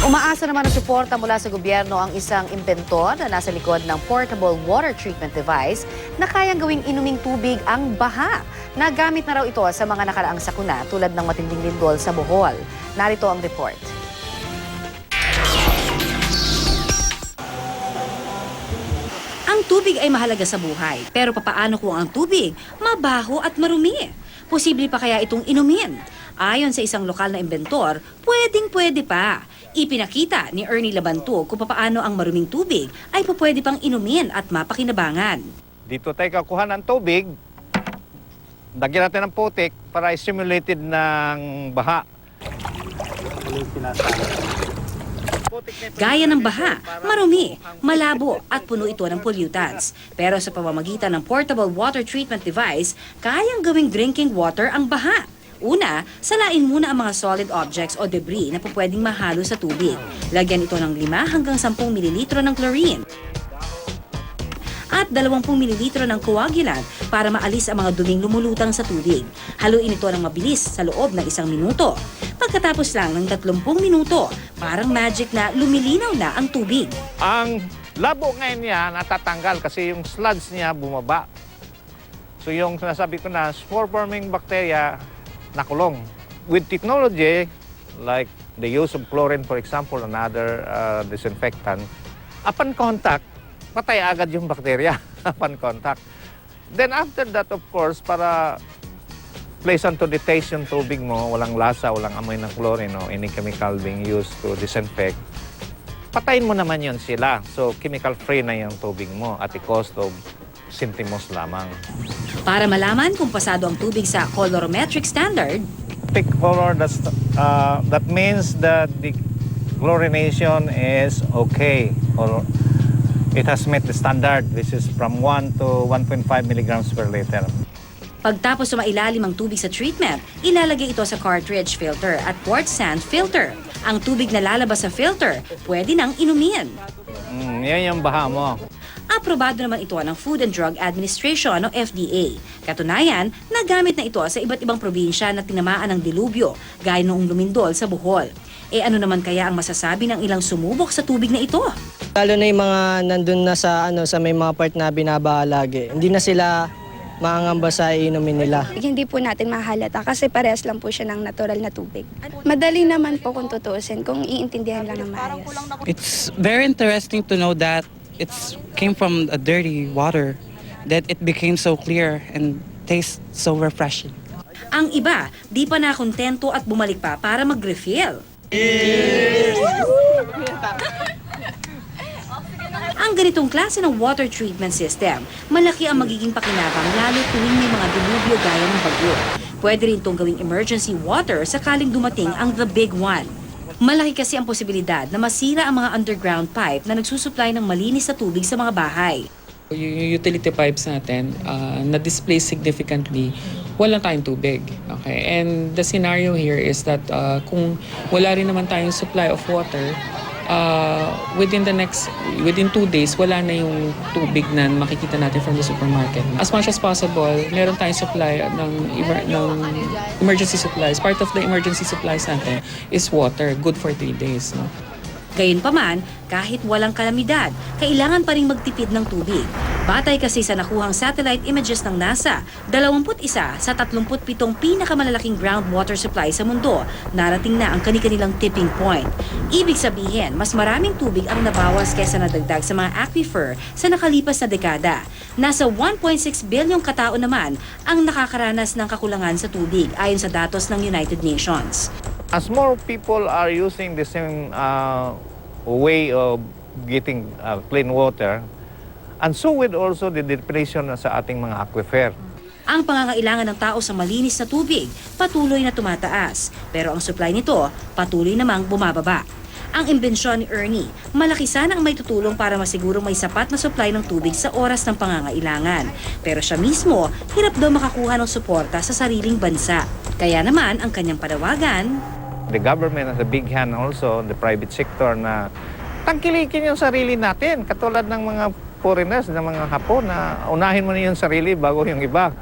Umaasa naman ng suporta mula sa gobyerno ang isang imbentor na nasa likod ng portable water treatment device na kayang gawing inuming tubig ang baha. Nagamit na raw ito sa mga nakaraang sakuna tulad ng matinding lindol sa Bohol. Narito ang report. Ang tubig ay mahalaga sa buhay, pero papaano kung ang tubig mabaho at marumi? Posible pa kaya itong inumin? Ayon sa isang lokal na imbentor, pwedeng-pwede pa. Ipinakita ni Ernie Labantug kung paano ang maruming tubig ay pwede pang inumin at mapakinabangan. Dito tayo kakuha ng tubig, lagyan natin ng putik para stimulated ng baha. Gaya ng baha, marumi, malabo at puno ito ng pollutants. Pero sa pamamagitan ng portable water treatment device, kayang gawing drinking water ang baha. Una, salain muna ang mga solid objects o debris na pwedeng mahalo sa tubig. Lagyan ito ng 5 hanggang 10 ml ng chlorine at 20 ml ng coagulant para maalis ang mga duming lumulutang sa tubig. Haluin ito ng mabilis sa loob ng 1 minuto. Pagkatapos lang ng 30 minuto, parang magic na lumilinaw na ang tubig. Ang labo ngayon niya natatanggal kasi yung sludge niya bumaba. So yung sinasabi ko na spore-forming bacteria nakulong. With technology, like the use of chlorine, for example, another disinfectant, upon contact, patay agad yung bacteria upon contact. Then after that, of course, para pleasant to the taste yung tubig mo, walang lasa, walang amoy ng chlorine o any chemical being used to disinfect, patayin mo naman yun sila. So chemical-free na yung tubig mo at the cost of centimos lamang. Para malaman kung pasado ang tubig sa colorimetric standard, Thick color, that means that the chlorination is okay, or it has met the standard. This is from 1 to 1.5 milligrams per liter. pagtapos sumailalim ang tubig sa treatment, ilalagay ito sa cartridge filter at quartz sand filter. Ang tubig na lalabas sa filter, pwede nang inumin. Yan yung baha mo. Aprobado naman ito ng Food and Drug Administration o FDA. Katunayan, nagamit na ito sa iba't ibang probinsya na tinamaan ng dilubyo, gaya noong lumindol sa Bohol. Ano naman kaya ang masasabi ng ilang sumubok sa tubig na ito? Lalo na yung mga nandun na sa may mga part na binabaha lagi. Hindi na sila maangamba sa inumin nila. Hindi po natin mahalata kasi parehas lang po siya ng natural na tubig. Madali naman po kung tutuusin, kung iintindihan lang ng maayos. It's very interesting to know that it came from a dirty water, that it became so clear and tastes so refreshing. Ang iba, di pa nakontento at bumalik pa para mag-refill. Ang ganitong klase ng water treatment system, malaki ang magiging pakinabang lalo tuwing may mga dilubyo gaya ng bagyo. Pwede rin itong gawing emergency water sakaling dumating ang the big one. Malaki kasi ang posibilidad na masira ang mga underground pipe na nagsusupply ng malinis na tubig sa mga bahay. Yung utility pipes natin na-display significantly, wala tayong tubig. Okay? And the scenario here is that kung wala rin naman tayong supply of water, within 2 days, wala na yung tubig na makikita natin from the supermarket. As much as possible, meron tayong supply ng emergency supplies. Part of the emergency supplies natin is water, good for 3 days. No? Gayunpaman, kahit walang kalamidad, kailangan pa rin magtipid ng tubig. Batay kasi sa nakuhang satellite images ng NASA, 21 sa 37 pinakamalalaking groundwater supply sa mundo, narating na ang kani-kanilang tipping point. Ibig sabihin, mas maraming tubig ang nabawas kaysa nadagdag sa mga aquifer sa nakalipas na dekada. Nasa 1.6 bilyong katao naman ang nakakaranas ng kakulangan sa tubig ayon sa datos ng United Nations. As more people are using the same way of getting clean water, and so with also the depletion sa ating mga aquifer. Ang pangangailangan ng tao sa malinis na tubig patuloy na tumataas, pero ang supply nito patuloy namang bumababa. Ang imbensyon ni Ernie, malaki sana ang may tutulong para masigurong may sapat na supply ng tubig sa oras ng pangangailangan. Pero siya mismo, hirap daw makakuha ng suporta sa sariling bansa. Kaya naman ang kanyang panawagan, The government has a big hand also, the private sector, na tangkilikin yung sarili natin. Katulad ng mga foreigners, ng mga Hapon, na unahin mo na yung sarili bago yung iba.